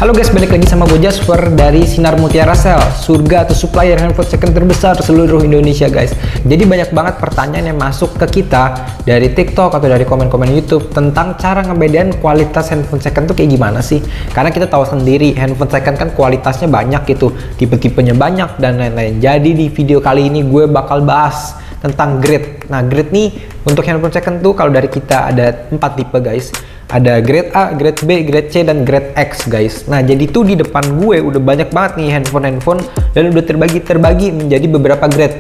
Halo guys, balik lagi sama gue Jasper dari Sinar Mutiara Sel, surga atau supplier handphone second terbesar seluruh Indonesia guys. Jadi banyak banget pertanyaan yang masuk ke kita dari TikTok atau dari komen-komen YouTube tentang cara ngebedain kualitas handphone second tuh kayak gimana sih. Karena kita tahu sendiri handphone second kan kualitasnya banyak gitu, tipe-tipenya banyak dan lain-lain. Jadi di video kali ini gue bakal bahas tentang grade. Nah, grade nih untuk handphone second tuh kalau dari kita ada 4 tipe guys. Ada grade A, grade B, grade C, dan grade X guys. Nah, jadi tuh di depan gue udah banyak banget nih handphone dan udah terbagi menjadi beberapa grade.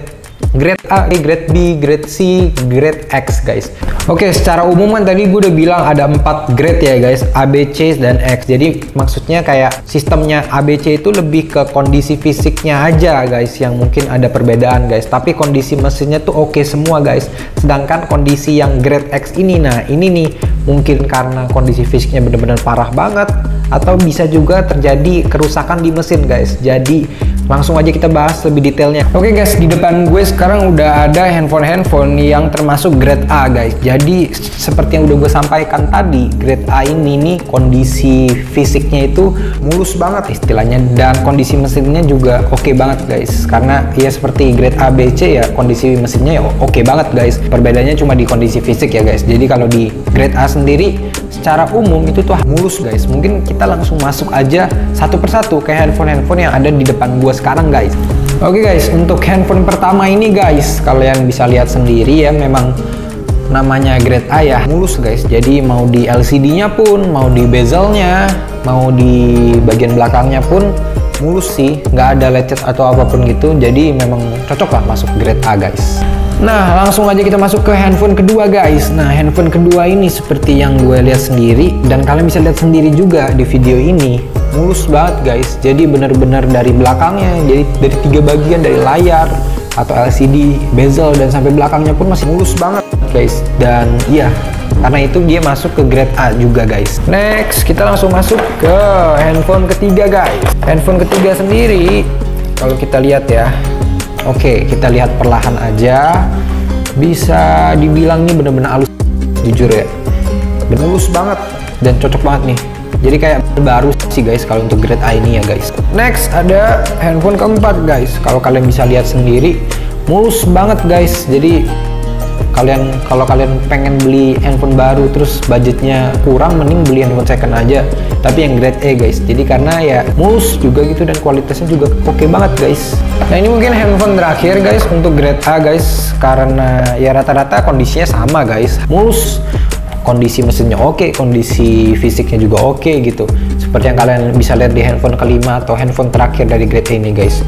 Grade A, grade B, grade C, grade X guys. Oke, secara umum kan tadi gue udah bilang ada 4 grade ya guys, A, B, C, dan X. Jadi maksudnya kayak sistemnya A, B, C itu lebih ke kondisi fisiknya aja guys yang mungkin ada perbedaan guys. Tapi kondisi mesinnya tuh oke semua guys. Sedangkan kondisi yang grade X ini, nah ini nih mungkin karena kondisi fisiknya bener-bener parah banget atau bisa juga terjadi kerusakan di mesin guys. Jadi langsung aja kita bahas lebih detailnya. Oke guys, di depan gue sekarang udah ada handphone yang termasuk grade A guys. Jadi seperti yang udah gue sampaikan tadi, grade A ini nih kondisi fisiknya itu mulus banget istilahnya, dan kondisi mesinnya juga oke banget guys. Karena ya seperti grade A, B, C ya kondisi mesinnya ya oke banget guys. Perbedaannya cuma di kondisi fisik ya guys. Jadi kalau di grade A sendiri secara umum itu tuh mulus guys. Mungkin kita langsung masuk aja satu persatu ke handphone yang ada di depan gue sekarang guys. Oke guys, untuk handphone pertama ini guys, kalian bisa lihat sendiri ya, memang namanya grade A ya, mulus guys. Jadi mau di LCD-nya pun, mau di bezelnya, mau di bagian belakangnya pun mulus sih, nggak ada lecet atau apapun gitu. Jadi memang cocok lah masuk grade A guys. Nah, langsung aja kita masuk ke handphone kedua guys. Nah, handphone kedua ini seperti yang gue lihat sendiri dan kalian bisa lihat sendiri juga di video ini, mulus banget guys. Jadi bener-bener dari belakangnya, jadi dari 3 bagian, dari layar atau LCD, bezel, dan sampai belakangnya pun masih mulus banget guys. Dan iya, karena itu dia masuk ke grade A juga guys. Next, kita langsung masuk ke handphone ketiga guys. Handphone ketiga sendiri kalau kita lihat ya, oke, kita lihat perlahan aja. Bisa dibilang ini bener-bener halus, jujur ya, mulus banget dan cocok banget nih. Jadi kayak baru sih guys kalau untuk grade A ini ya guys. Next ada handphone keempat guys. Kalau kalian bisa lihat sendiri, mulus banget guys. Jadi kalau kalian pengen beli handphone baru terus budgetnya kurang, mending beli handphone second aja, tapi yang grade A guys. Jadi karena ya mulus juga gitu dan kualitasnya juga oke banget guys. Nah, ini mungkin handphone terakhir guys untuk grade A guys, karena ya rata-rata kondisinya sama guys, mulus, kondisi mesinnya oke, kondisi fisiknya juga oke gitu. Seperti yang kalian bisa lihat di handphone kelima atau handphone terakhir dari grade A ini guys.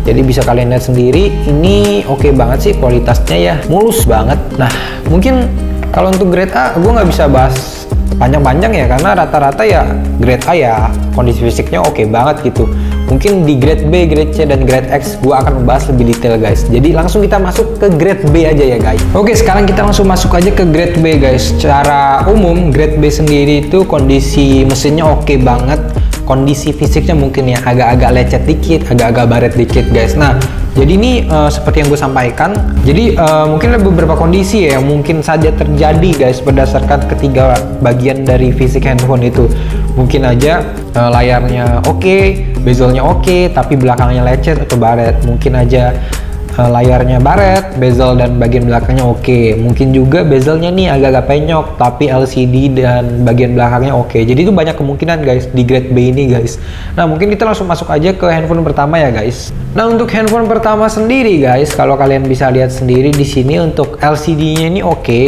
Jadi bisa kalian lihat sendiri, ini oke banget sih kualitasnya ya, mulus banget. Nah, mungkin kalau untuk grade A gue nggak bisa bahas panjang-panjang ya, karena rata-rata ya grade A ya kondisi fisiknya oke banget gitu. Mungkin di grade B, grade C, dan grade X gue akan membahas lebih detail guys. Jadi langsung kita masuk ke grade B aja ya guys. Oke, sekarang kita langsung masuk aja ke grade B guys. Secara umum grade B sendiri itu kondisi mesinnya oke banget. Kondisi fisiknya mungkin ya agak-agak lecet dikit, agak-agak baret dikit guys. Nah, jadi ini seperti yang gue sampaikan, jadi mungkin ada beberapa kondisi ya yang mungkin saja terjadi guys berdasarkan ketiga bagian dari fisik handphone itu. Mungkin aja layarnya oke, bezelnya oke, tapi belakangnya lecet atau baret. Mungkin aja layarnya baret, bezel dan bagian belakangnya oke. Mungkin juga bezelnya nih agak-agak penyok, tapi LCD dan bagian belakangnya oke. Jadi itu banyak kemungkinan guys di grade B ini guys. Nah, mungkin kita langsung masuk aja ke handphone pertama ya guys. Nah, untuk handphone pertama sendiri guys, kalau kalian bisa lihat sendiri di sini untuk LCD-nya ini oke,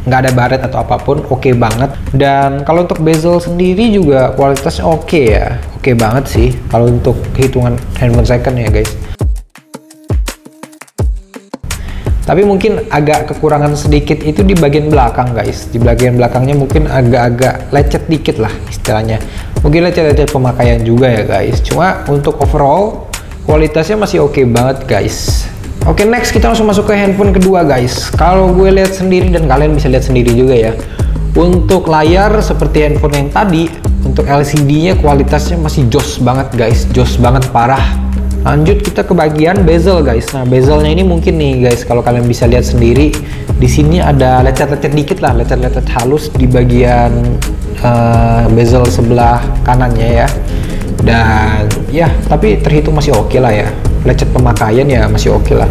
nggak ada baret atau apapun, oke banget. Dan kalau untuk bezel sendiri juga kualitasnya oke ya, oke banget sih kalau untuk hitungan handphone second ya guys. Tapi mungkin agak kekurangan sedikit itu di bagian belakang guys. Di bagian belakangnya mungkin agak-agak lecet dikit lah istilahnya. Mungkin lecet-lecet pemakaian juga ya guys. Cuma untuk overall kualitasnya masih oke banget guys. Oke, next kita langsung masuk ke handphone kedua guys. Kalau gue lihat sendiri dan kalian bisa lihat sendiri juga ya, untuk layar seperti handphone yang tadi, untuk LCD-nya kualitasnya masih jos banget guys, jos banget parah. Lanjut kita ke bagian bezel guys. Nah, bezelnya ini mungkin nih guys, kalau kalian bisa lihat sendiri di sini ada lecet-lecet dikit lah, lecet-lecet halus di bagian bezel sebelah kanannya ya. Dan ya tapi terhitung masih oke lah ya, lecet pemakaian ya masih oke lah.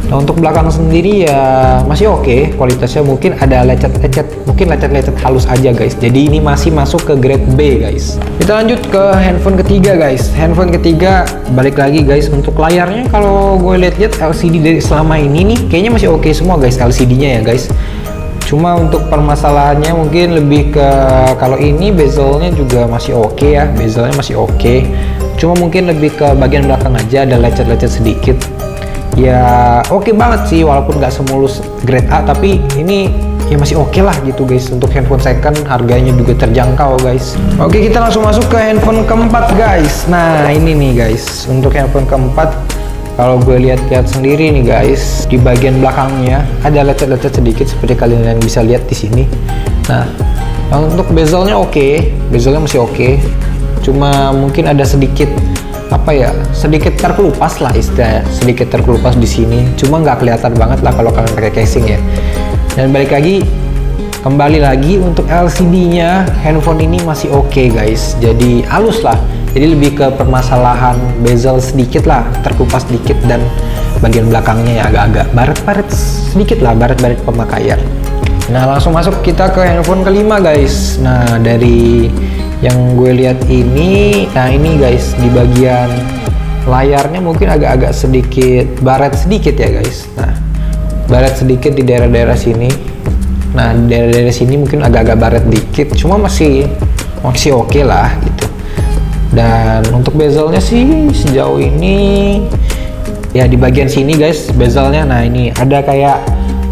Nah untuk belakang sendiri ya masih oke kualitasnya, mungkin ada lecet-lecet, mungkin lecet-lecet halus aja guys. Jadi ini masih masuk ke grade B guys. Kita lanjut ke handphone ketiga guys. Handphone ketiga balik lagi guys, untuk layarnya kalau gue lihat-lihat LCD dari selama ini nih kayaknya masih oke semua guys LCD-nya ya guys. Cuma untuk permasalahannya mungkin lebih ke kalau ini bezelnya juga masih oke ya, bezelnya masih oke. Cuma mungkin lebih ke bagian belakang aja ada lecet-lecet sedikit. Ya oke banget sih walaupun nggak semulus grade A, tapi ini ya masih oke lah gitu guys. Untuk handphone second harganya juga terjangkau guys. Oke kita langsung masuk ke handphone keempat guys. Nah ini nih guys, untuk handphone keempat kalau gue lihat-lihat sendiri nih guys, di bagian belakangnya ada lecet-lecet sedikit seperti kalian yang bisa lihat di sini. Nah untuk bezelnya oke, bezelnya masih oke. Cuma mungkin ada sedikit apa ya, sedikit terkelupas lah istilahnya, sedikit terkelupas di sini. Cuma nggak kelihatan banget lah kalau kalian pakai casing ya. Dan balik lagi, kembali lagi untuk LCD-nya handphone ini masih oke guys. Jadi halus lah. Jadi lebih ke permasalahan bezel sedikit lah, terkelupas sedikit, dan bagian belakangnya ya agak-agak baret-baret sedikit lah, baret-baret pemakaian. Nah langsung masuk kita ke handphone kelima guys. Nah dari yang gue lihat ini, nah ini guys di bagian layarnya mungkin agak-agak sedikit baret sedikit ya guys. Nah baret sedikit di daerah-daerah sini. Nah di daerah-daerah sini mungkin agak-agak baret dikit, cuma masih oke lah gitu. Dan untuk bezelnya sih sejauh ini ya di bagian sini guys bezelnya, nah ini ada kayak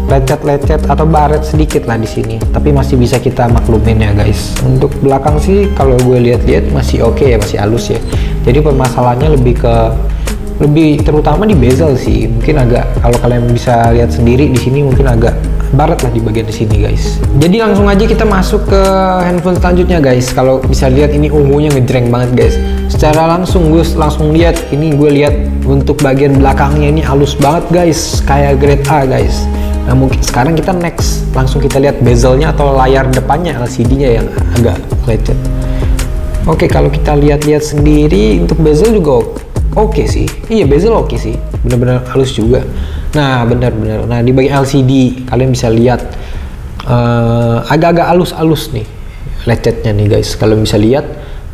lecet-lecet atau baret sedikit lah di sini, tapi masih bisa kita maklumin ya guys. Untuk belakang sih kalau gue lihat-lihat masih oke ya, masih halus ya. Jadi permasalahannya lebih terutama di bezel sih. Mungkin agak, kalau kalian bisa lihat sendiri di sini mungkin agak baret lah di bagian di sini guys. Jadi langsung aja kita masuk ke handphone selanjutnya guys. Kalau bisa lihat ini ungunya ngejreng banget guys. Secara langsung gue langsung lihat, ini gue lihat untuk bagian belakangnya ini halus banget guys, kayak grade A guys. Nah mungkin sekarang kita next, langsung kita lihat bezelnya atau layar depannya LCD-nya yang agak lecet. Oke kalau kita lihat-lihat sendiri untuk bezel juga oke sih. Iya bezel oke sih, bener-bener halus juga. Nah bener-bener, nah di bagian LCD kalian bisa lihat agak-agak halus-halus nih lecetnya nih guys, kalian bisa lihat.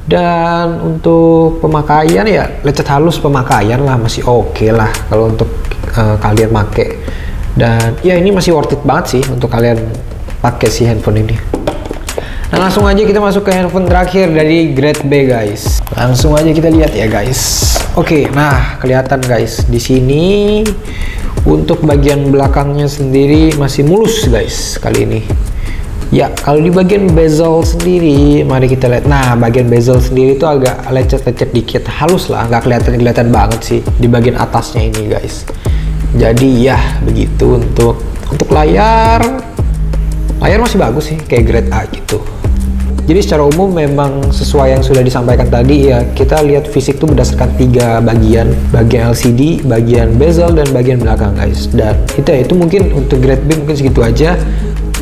Dan untuk pemakaian ya lecet halus pemakaian lah, masih oke lah kalau untuk kalian pakai. Dan ya ini masih worth it banget sih untuk kalian pakai si handphone ini. Nah langsung aja kita masuk ke handphone terakhir dari grade B guys. Langsung aja kita lihat ya guys. Oke, nah kelihatan guys di sini untuk bagian belakangnya sendiri masih mulus guys kali ini. Ya kalau di bagian bezel sendiri mari kita lihat. Nah bagian bezel sendiri itu agak lecet-lecet dikit, halus lah, nggak kelihatan banget sih di bagian atasnya ini guys. Jadi ya begitu. Untuk layar masih bagus sih kayak grade A gitu. Jadi secara umum memang sesuai yang sudah disampaikan tadi ya, kita lihat fisik tuh berdasarkan 3 bagian LCD, bagian bezel, dan bagian belakang guys. Dan itu mungkin untuk grade B mungkin segitu aja.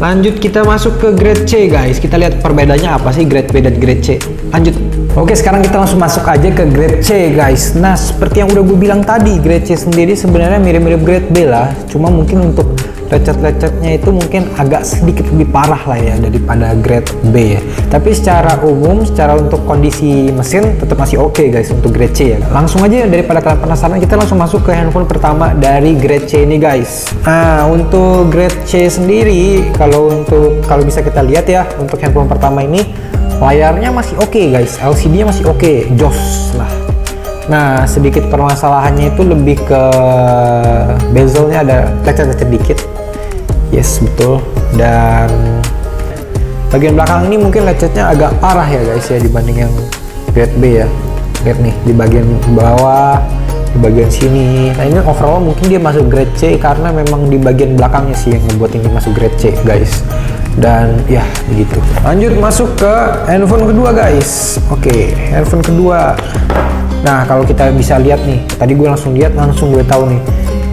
Lanjut kita masuk ke grade C guys. Kita lihat perbedaannya apa sih grade B dan grade C. Lanjut. Oke sekarang kita langsung masuk aja ke grade C guys. Nah seperti yang udah gue bilang tadi, grade C sendiri sebenarnya mirip-mirip grade B lah. Cuma mungkin untuk lecet-lecetnya itu mungkin agak sedikit lebih parah lah ya daripada grade B ya. Tapi secara umum, secara untuk kondisi mesin tetap masih oke guys untuk grade C ya. Langsung aja daripada kalian penasaran, kita langsung masuk ke handphone pertama dari grade C ini guys. Nah untuk grade C sendiri, kalau bisa kita lihat ya, untuk handphone pertama ini layarnya masih oke guys, LCD-nya masih oke, jos lah. Nah sedikit permasalahannya itu lebih ke bezelnya ada lecet-lecet dikit. Yes betul. Dan bagian belakang ini mungkin lecetnya agak parah ya guys ya dibanding yang grade B ya. Lihat nih di bagian bawah, di bagian sini. Nah ini overall mungkin dia masuk grade C karena memang di bagian belakangnya sih yang membuat ini masuk grade C guys. Dan ya begitu. Lanjut masuk ke handphone kedua guys. Oke, handphone kedua. Nah kalau kita bisa lihat nih, tadi gue langsung lihat, langsung gue tahu nih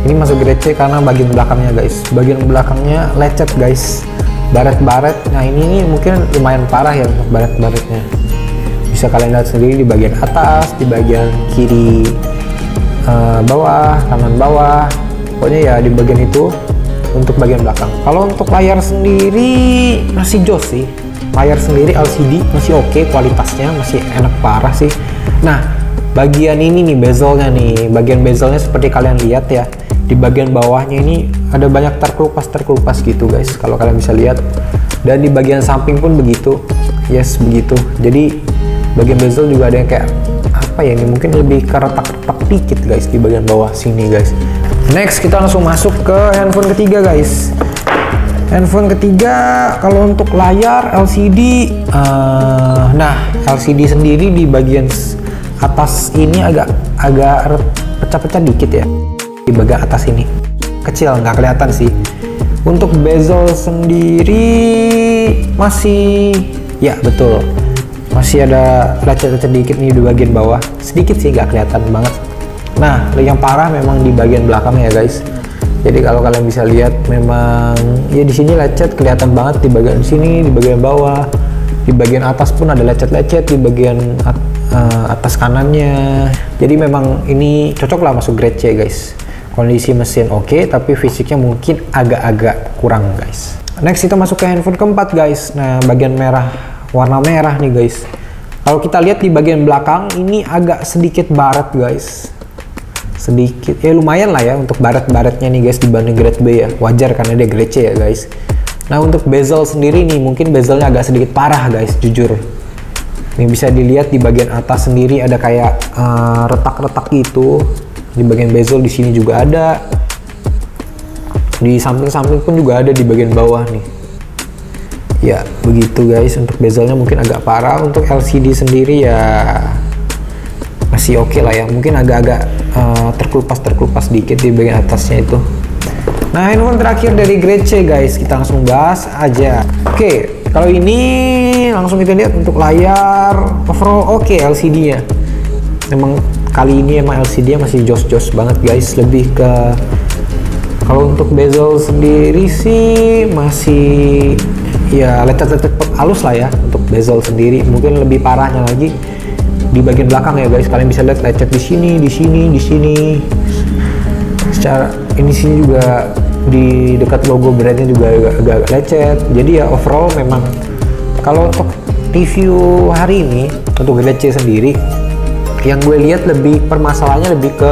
ini masuk grade C karena bagian belakangnya guys. Bagian belakangnya lecet guys, baret-baret. Nah ini mungkin lumayan parah ya untuk baret-baretnya. bisa kalian lihat sendiri di bagian atas, di bagian kiri bawah, kanan bawah, pokoknya ya di bagian itu untuk bagian belakang. Kalau untuk layar sendiri masih jos sih, layar sendiri LCD masih oke, kualitasnya masih enak parah sih. Nah bagian ini nih bezelnya nih, bagian bezelnya seperti kalian lihat ya, di bagian bawahnya ini ada banyak terkelupas gitu guys, kalau kalian bisa lihat, dan di bagian samping pun begitu, yes begitu. Jadi bagian bezel juga ada yang kayak apa ya, ini mungkin lebih ke retak-retak dikit guys di bagian bawah sini guys. Next kita langsung masuk ke handphone ketiga guys. Handphone ketiga kalau untuk layar LCD, nah LCD sendiri di bagian atas ini agak pecah-pecah dikit ya, di bagian atas ini kecil, nggak kelihatan sih. Untuk bezel sendiri masih ya betul, masih ada lecet-lecet dikit nih di bagian bawah, sedikit sih, nggak kelihatan banget. Nah yang parah memang di bagian belakang ya guys. Jadi kalau kalian bisa lihat memang ya di sini lecet kelihatan banget, di bagian sini, di bagian bawah, di bagian atas pun ada lecet-lecet di bagian atas kanannya. Jadi memang ini cocok lah masuk grade C guys. Kondisi mesin oke, tapi fisiknya mungkin agak-agak kurang guys. Next kita masuk ke handphone keempat guys. Nah bagian merah, warna merah nih guys. Kalau kita lihat di bagian belakang ini agak sedikit baret guys, sedikit ya, lumayan lah ya untuk baret-baretnya nih guys dibanding grade B ya, wajar karena dia grade C ya guys. Nah untuk bezel sendiri nih mungkin bezelnya agak sedikit parah guys, jujur. Ini bisa dilihat di bagian atas sendiri ada kayak retak-retak gitu. Di bagian bezel di sini juga ada, di samping-samping pun juga ada di bagian bawah nih. Ya begitu guys, untuk bezelnya mungkin agak parah. Untuk LCD sendiri ya masih oke lah ya, mungkin agak-agak terkelupas dikit di bagian atasnya itu. Nah handphone terakhir dari grade C guys, kita langsung bahas aja. Oke, kalau ini langsung kita lihat untuk layar overall oke, LCD nya memang kali ini emang LCD nya masih jos-jos banget guys. Lebih ke kalau untuk bezel sendiri sih masih ya lecet-lecet halus lah ya untuk bezel sendiri. Mungkin lebih parahnya lagi di bagian belakang ya guys, kalian bisa lihat lecet di sini, di sini, di sini. Secara ini sini juga di dekat logo brandnya juga agak lecet. Jadi ya overall memang kalau untuk review hari ini untuk grade C sendiri, yang gue lihat lebih permasalahannya lebih ke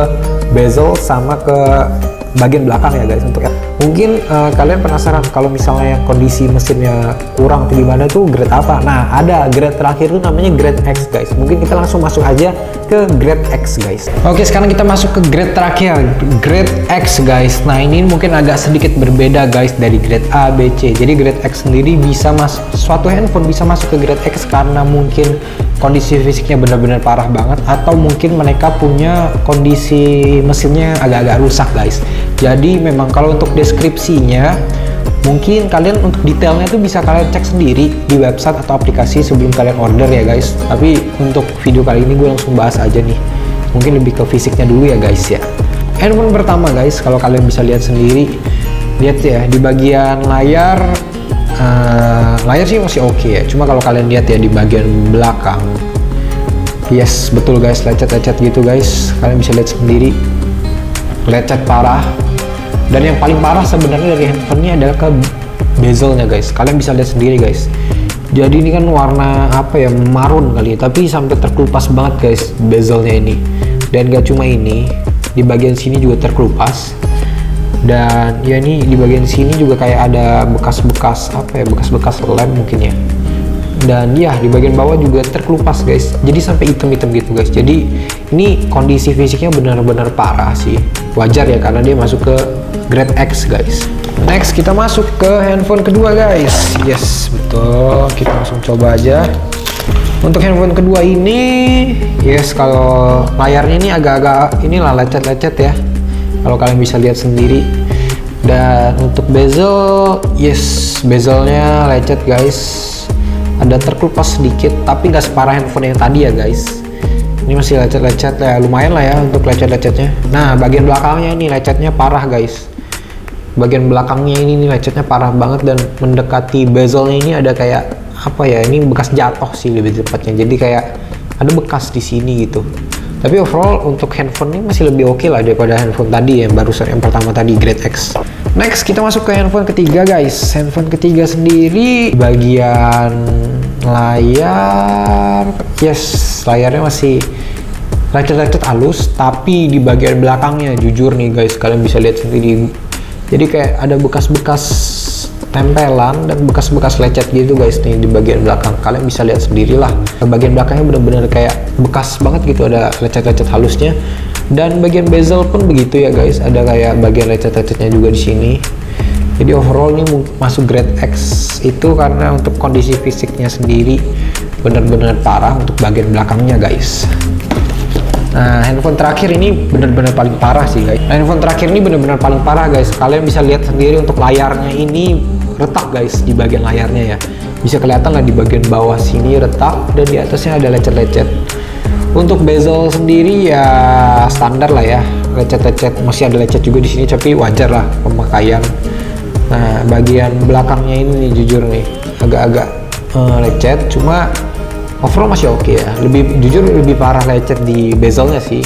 bezel sama ke bagian belakang ya guys. Untuk mungkin kalian penasaran kalau misalnya yang kondisi mesinnya kurang atau gimana tuh grade apa. Nah ada grade terakhir tuh namanya grade X guys. Mungkin kita langsung masuk aja ke grade X guys. Oke sekarang kita masuk ke grade terakhir, grade X guys. Nah ini mungkin agak sedikit berbeda guys dari grade A, B, C. Jadi grade X sendiri bisa suatu handphone bisa masuk ke grade X karena mungkin kondisi fisiknya benar-benar parah banget, atau mungkin mereka punya kondisi mesinnya agak-agak rusak guys. Jadi memang kalau untuk deskripsinya mungkin kalian untuk detailnya tuh bisa kalian cek sendiri di website atau aplikasi sebelum kalian order ya guys. Tapi untuk video kali ini gue langsung bahas aja nih, mungkin lebih ke fisiknya dulu ya guys ya. Handphone pertama guys, kalau kalian bisa lihat sendiri, lihat ya di bagian layar, layar sih masih oke ya. Cuma kalau kalian lihat ya di bagian belakang, yes betul guys, lecet-lecet gitu guys. Kalian bisa lihat sendiri, lecet parah. Dan yang paling parah sebenarnya dari handphone ini adalah ke bezelnya guys. Kalian bisa lihat sendiri guys. Jadi ini kan warna apa ya, marun kali ya, tapi sampai terkelupas banget guys bezelnya ini. Dan gak cuma ini, di bagian sini juga terkelupas. Dan ya ini di bagian sini juga kayak ada bekas-bekas apa ya, bekas-bekas lem mungkin ya. Dan ya di bagian bawah juga terkelupas guys, jadi sampai hitam-hitam gitu guys. Jadi ini kondisi fisiknya benar-benar parah sih, wajar ya karena dia masuk ke grade X guys. Next kita masuk ke handphone kedua guys. Yes betul, kita langsung coba aja. Untuk handphone kedua ini, yes kalau layarnya ini agak-agak inilah lecet-lecet ya, kalau kalian bisa lihat sendiri. Dan untuk bezel, yes bezelnya lecet guys, ada terkelupas sedikit, tapi nggak separah handphone yang tadi ya guys. Ini masih lecet-lecet ya, lumayan lah ya untuk lecet-lecetnya. Nah bagian belakangnya ini lecetnya parah guys. Bagian belakangnya ini lecetnya parah banget, dan mendekati bezelnya ini ada kayak apa ya, ini bekas jatuh sih lebih tepatnya. Jadi kayak ada bekas di sini gitu. Tapi overall untuk handphone ini masih lebih oke lah daripada handphone tadi yang barusan, yang pertama tadi Grade X. Next kita masuk ke handphone ketiga guys. Handphone ketiga sendiri bagian layar, yes, layarnya masih lecet-lecet halus, tapi di bagian belakangnya jujur nih guys, kalian bisa lihat sendiri. Jadi kayak ada bekas-bekas tempelan dan bekas-bekas lecet gitu guys nih di bagian belakang. Kalian bisa lihat sendirilah. Bagian belakangnya bener-bener kayak bekas banget gitu, ada lecet-lecet halusnya. Dan bagian bezel pun begitu ya guys, ada kayak bagian lecet-lecetnya juga di sini. Jadi overall ini masuk Grade X itu karena untuk kondisi fisiknya sendiri bener-bener parah untuk bagian belakangnya guys. Nah, handphone terakhir ini bener-bener paling parah sih guys. Handphone terakhir ini bener-bener paling parah guys. Kalian bisa lihat sendiri untuk layarnya ini retak guys di bagian layarnya ya. Bisa kelihatan lah di bagian bawah sini retak dan di atasnya ada lecet-lecet. Untuk bezel sendiri ya standar lah ya, lecet-lecet, masih ada lecet juga di sini tapi wajar lah pemakaian. Nah, bagian belakangnya ini nih, jujur nih agak-agak lecet, cuma overall masih oke ya. Jujur lebih parah lecet di bezelnya sih.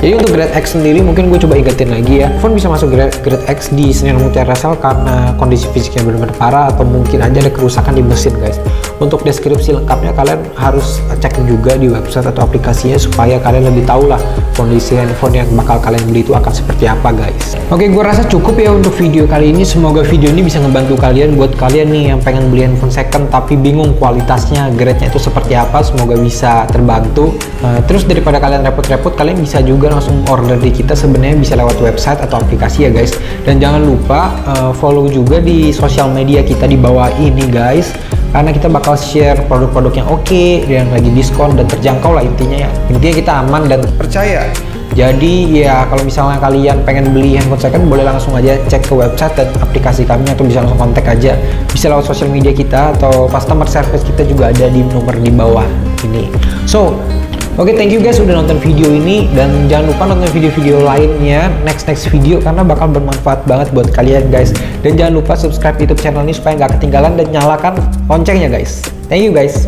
Jadi untuk Grade X sendiri mungkin gue coba ingetin lagi ya, phone bisa masuk Grade X di Sinar Mutiara Cell karena kondisi fisiknya benar-benar parah atau mungkin aja ada kerusakan di mesin guys. Untuk deskripsi lengkapnya kalian harus cek juga di website atau aplikasinya supaya kalian lebih tahu lah kondisi handphone yang bakal kalian beli itu akan seperti apa guys. Oke, gue rasa cukup ya untuk video kali ini. Semoga video ini bisa ngebantu kalian, buat kalian nih yang pengen beli handphone second tapi bingung kualitasnya, grade-nya itu seperti apa. Semoga bisa terbantu. Terus daripada kalian repot-repot, kalian bisa juga langsung order di kita, sebenarnya bisa lewat website atau aplikasi ya guys. Dan jangan lupa follow juga di sosial media kita di bawah ini guys, karena kita bakal share produk-produk yang oke, yang lagi diskon dan terjangkau lah intinya ya. Intinya kita aman dan percaya. Jadi ya kalau misalnya kalian pengen beli handphone second, boleh langsung aja cek ke website dan aplikasi kami, atau bisa langsung kontak aja, bisa lewat sosial media kita atau customer service kita juga ada di nomor di bawah ini. So oke, thank you guys udah nonton video ini, dan jangan lupa nonton video-video lainnya next video karena bakal bermanfaat banget buat kalian guys. Dan jangan lupa subscribe YouTube channel ini supaya nggak ketinggalan dan nyalakan loncengnya guys. Thank you guys.